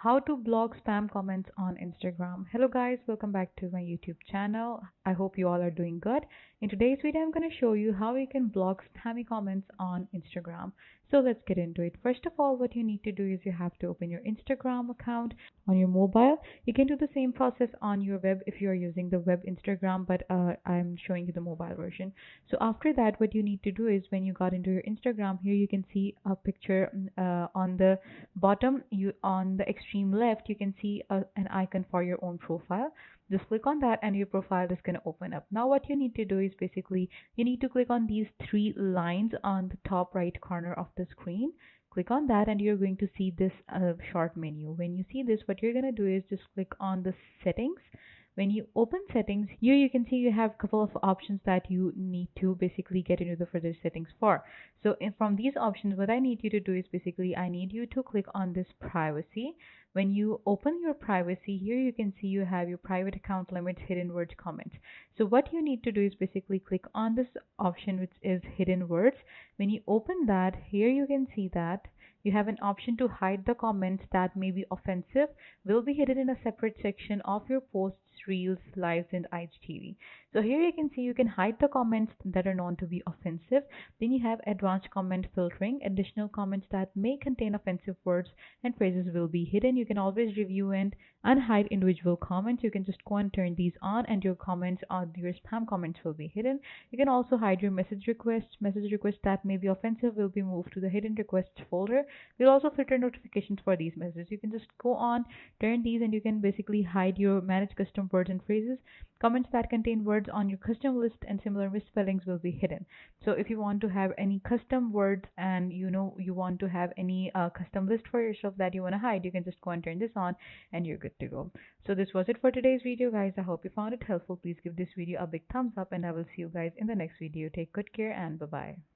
How to block spam comments on Instagram. Hello guys, welcome back to my YouTube channel. I hope you all are doing good. In today's video, I'm going to show you how you can block spammy comments on Instagram. So let's get into it. First of all, what you need to do is you have to open your Instagram account on your mobile. You can do the same process on your web if you are using the web Instagram, but I'm showing you the mobile version. So after that, what you need to do is when you got into your Instagram, here you can see a picture on the bottom. You on the extreme left, you can see an icon for your own profile. Just click on that and your profile is going to open up. Now what you need to do is basically you need to click on these three lines on the top right corner of the screen. Click on that and you're going to see this short menu. When you see this, what you're going to do is just click on the settings. When you open settings, here you can see you have a couple of options that you need to basically get into the further settings for. So from these options, what I need you to do is basically I need you to click on this privacy. When you open your privacy, here you can see you have your private account limits, hidden words, comments. So what you need to do is basically click on this option which is hidden words. When you open that, here you can see that you have an option to hide the comments that may be offensive, will be hidden in a separate section of your posts, reels, lives, and IGTV. So here you can see you can hide the comments that are known to be offensive. Then you have advanced comment filtering. Additional comments that may contain offensive words and phrases will be hidden. You can always review and unhide individual comments. You can just go and turn these on and your comments on your spam comments will be hidden. You can also hide your message requests. Message requests that may be offensive will be moved to the hidden requests folder. We'll also filter notifications for these messages. You can just go on, turn these, and you can basically hide your manage custom words and phrases. Comments that contain words on your custom list and similar misspellings will be hidden. So if you want to have any custom words and you want to have any custom list for yourself that you want to hide, you can just go and turn this on and you're good to go. So this was it for today's video, guys. I hope you found it helpful. Please give this video a big thumbs up and I will see you guys in the next video. Take good care and bye bye.